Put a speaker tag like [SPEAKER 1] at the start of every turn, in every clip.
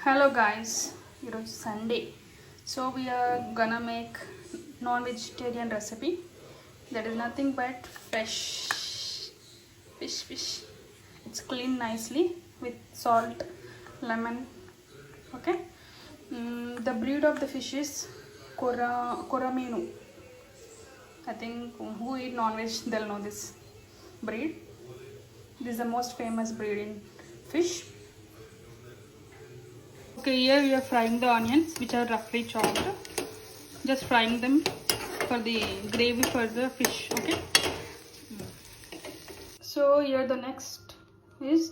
[SPEAKER 1] Hello guys, it is Sunday, so we are gonna make non-vegetarian recipe. That is nothing but fish. It's cleaned nicely with salt, lemon. Okay. The breed of the fish is Koraminu. I think who eat non-veg they'll know this breed. This is the most famous breed in fish. Okay, here we are frying the onions, which are roughly chopped. Just frying them for the gravy for the fish. Okay. So here the next is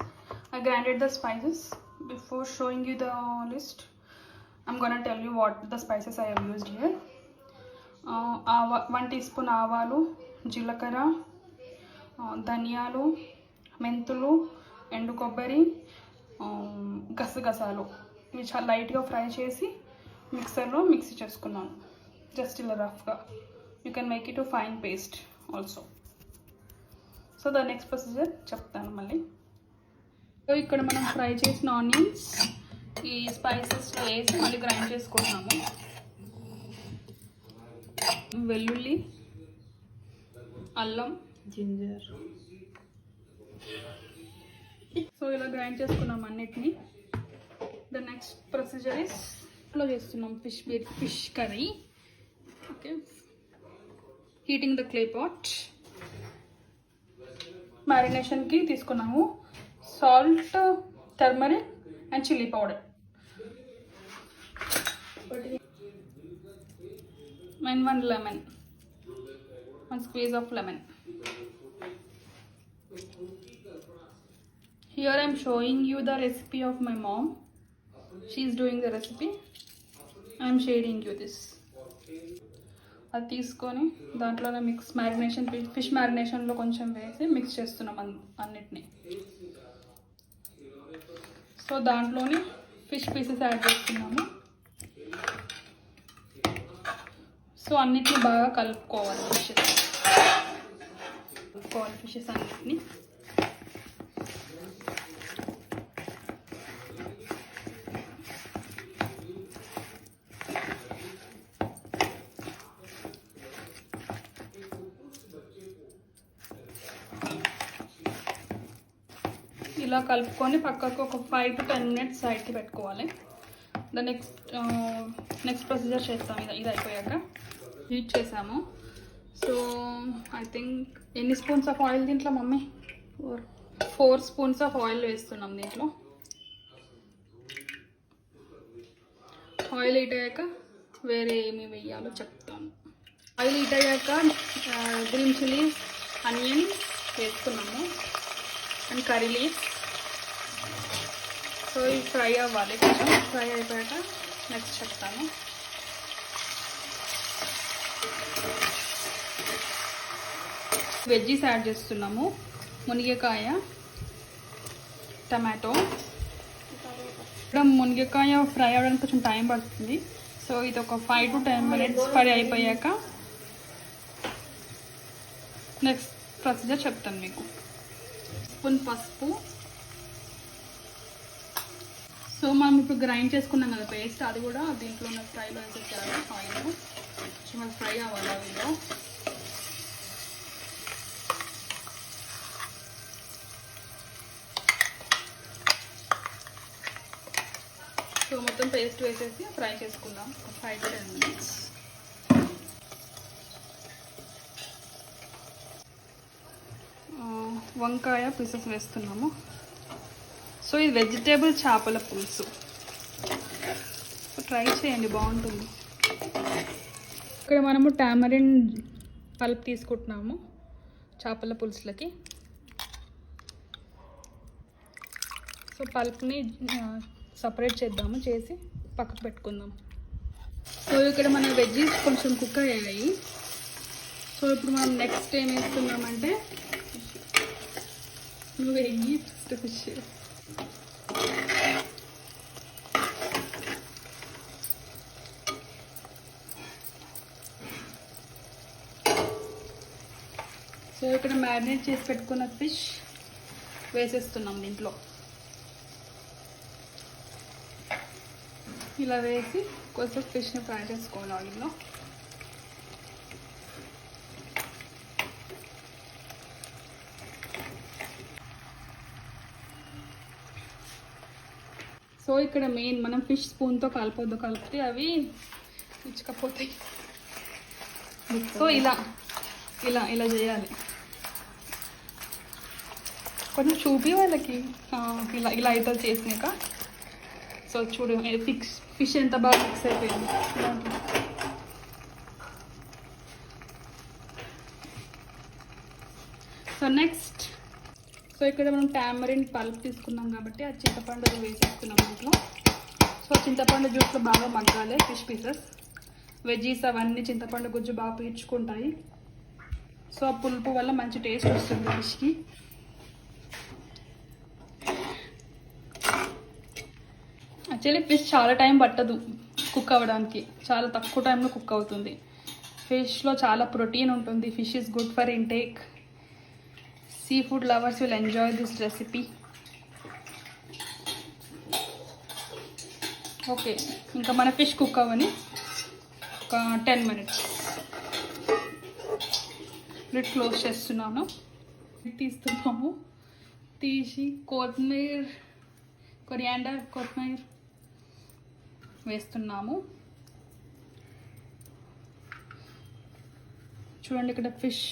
[SPEAKER 1] I grinded the spices. Before showing you the list, I'm gonna tell you what the spices I have used here. 1 teaspoon ఆవాలు, జీలకర్ర, ధనియాలు, మెంతులు, ఎండు కొబ్బరి, గసగసాలు ఇవి చాలా లైట్గా ఫ్రై చేసి మిక్సర్లో మిక్సీ చేసుకున్నాను. జస్ట్ ఇలా రఫ్గా. You can make it to fine paste also. So the next procedure చెప్తాను మళ్ళీ. సో ఇక్కడ మనం ఫ్రై చేసిన ఆనియన్స్ ఈ స్పైసెస్లో వేసి మళ్ళీ గ్రైండ్ చేసుకుంటున్నాము. వెల్లుల్లి, అల్లం, జింజర్. సో ఇలా గ్రైండ్ చేసుకున్నాం అన్నిటిని. ద నెక్స్ట్ ప్రొసీజర్ ఇస్ లో చేస్తున్నాం fish curry. Okay, heating the clay pot. మ్యారినేషన్కి తీసుకున్నాము salt, turmeric and chilli powder and 1 lemon, 1 squeeze of lemon. Here I am showing you the recipe of my mom. She is doing the recipe. I am sharing you this. అది తీసుకొని దాంట్లోనే mix marination fish మ్యారినేషన్లో కొంచెం వేసి mix చేస్తున్నాం అన్నిటినీ. So దాంట్లోనే fish pieces add చేస్తున్నాము. So అన్నిటిని బాగా కలుపుకోవాలి. ఫిషెస్ అన్నిటిని. ఇలా కలుపుకొని పక్కకు ఒక 5 to 10 minutes సైడ్కి పెట్టుకోవాలి. ద నెక్స్ట్ ప్రొసీజర్ చేస్తాం. ఇది అయిపోయాక హీట్ చేసాము. సో ఐ థింక్ ఎన్ని స్పూన్స్ ఆఫ్ ఆయిల్ దీంట్లో మమ్మీ? 4 స్పూన్స్ ఆఫ్ ఆయిల్ వేస్తున్నాం దీంట్లో. ఆయిల్ హీట్ అయ్యాక వేరే ఏమి వేయాలో చెప్తాను. ఆయిల్ హీట్ అయ్యాక గ్రీన్ చిల్లీస్, ఆనియన్ వేసుకున్నాము అండ్ కర్రీ లీవ్స్. సో ఇవి ఫ్రై అవ్వాలి. కొంచెం ఫ్రై అయిపోయాక నెక్స్ట్ చెప్తాను. వెజ్జీస్ యాడ్ చేస్తున్నాము. మునగకాయ, టమాటో. ఇక్కడ మునగకాయ ఫ్రై అవ్వడానికి కొంచెం టైం పడుతుంది. సో ఇది ఒక 5 to 10 minutes ఫ్రై అయిపోయాక నెక్స్ట్ ప్రొసీజర్ చెప్తాను మీకు. స్పూన్ పసుపు. సో మనం ఇప్పుడు గ్రైండ్ చేసుకున్నాం కదా పేస్ట్, అది కూడా దీంట్లో ఉన్న ఫ్రైలో వేసేయాలి. ఆయిల్ కొంచెం ఫ్రై అవ్వాలి ఆయిల్లో. సో మొత్తం పేస్ట్ వేసేసి ఫ్రై చేసుకుందాం 5 to 10 minutes. వంకాయ పీసెస్ వేస్తున్నాము. సో ఇది వెజిటేబుల్ చేపల పులుసు. ట్రై చేయండి, బాగుంటుంది. ఇక్కడ మనము టామరిన్ పల్ప్ తీసుకుంటున్నాము చేపల పులుసులకి. సో పల్ప్ని సపరేట్ చేద్దాము, చేసి పక్కకు పెట్టుకుందాం. సో ఇక్కడ మన వెజ్జీస్ కొంచెం కుక్ అయ్యాయి. సో ఇప్పుడు మనం నెక్స్ట్ ఏం వేస్తున్నామంటే వెజ్జీ ఫిష్. సో ఇక్కడ మ్యారినేట్ చేసి పెట్టుకున్న ఫిష్ వేసేస్తున్నాం దీంట్లో. ఇలా వేసి కొంచెం ఫిష్ని ఫ్రై చేసుకోవాలి ఆయిల్లో. సో ఇక్కడ మెయిన్ మనం ఫిష్ స్పూన్తో కలపొద్దు, కలిపితే అవి ఇచ్చకపోతాయి. సో ఇలా ఇలా ఇలా చేయాలి. కొంచెం చూపి వాళ్ళకి ఇలా ఇలా అవుతుంది చేసినాక. సో చూడు ఫిష్ ఎంత బాగా మిక్స్ అయిపోయింది. సో నెక్స్ట్, సో ఇక్కడ మనం టామరిన్ పల్ప్ తీసుకున్నాం కాబట్టి ఆ చింతపండు వేసేసుకున్నాం దీంట్లో. సో చింతపండు జ్యూస్లో బాగా మగ్గాలి ఫిష్ పీసెస్. వెజ్జీస్ అవన్నీ చింతపండు గుజ్జు బాగా పీల్చుకుంటాయి. సో ఆ పులుపు వల్ల మంచి టేస్ట్ వస్తుంది ఫిష్కి. యాక్చువల్లీ ఫిష్ చాలా టైం పట్టదు కుక్ అవ్వడానికి, చాలా తక్కువ టైంలో కుక్ అవుతుంది. ఫిష్లో చాలా ప్రోటీన్ ఉంటుంది. Fish is good for intake. Sea food lovers will enjoy this recipe. Okay, ఇంకా మన ఫిష్ కుక్ అవ్వని ఒక 10 minutes. లిడ్ క్లోజ్ చేస్తున్నాను. తీస్తున్నాము. తీసి కొరియాండర్ కొత్తిమీర వేస్తున్నాము. చూడండి ఇక్కడ ఫిష్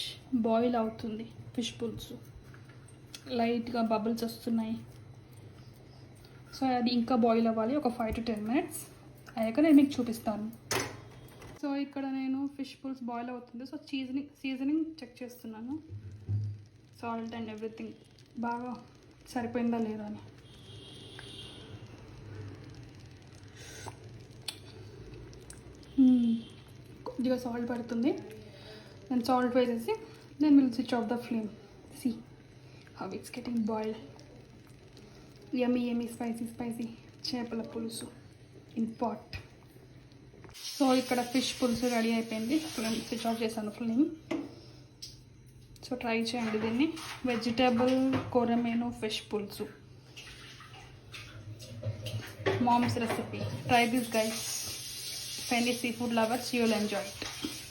[SPEAKER 1] బాయిల్ అవుతుంది. ఫిష్ పులుసు లైట్గా బబుల్స్ వస్తున్నాయి. సో అది ఇంకా బాయిల్ అవ్వాలి ఒక 5 to 10 minutes. అయ్యాక నేను మీకు చూపిస్తాను. సో ఇక్కడ నేను ఫిష్ పులుసు బాయిల్ అవుతుంది. సో సీజనింగ్ చెక్ చేస్తున్నాను. సాల్ట్ అండ్ ఎవ్రీథింగ్ బాగా సరిపోయిందా లేదా అని. కొద్దిగా సాల్ట్ పడుతుంది. నేను సాల్ట్ వేసేసి then we'll switch off the flame. See how it's getting boiled. Yummy spicy చేపల పులుసు in pot. సో ఇక్కడ ఫిష్ పులుసు రెడీ అయిపోయింది. ఫ్లేమ్ స్విచ్ ఆఫ్ చేశాను ఫ్లేమ్. సో ట్రై చేయండి దీన్ని. వెజిటేబుల్ కొరమేను ఫిష్ పులుసు, mom's recipe. Try this guys. If any seafood lovers, you will enjoy it.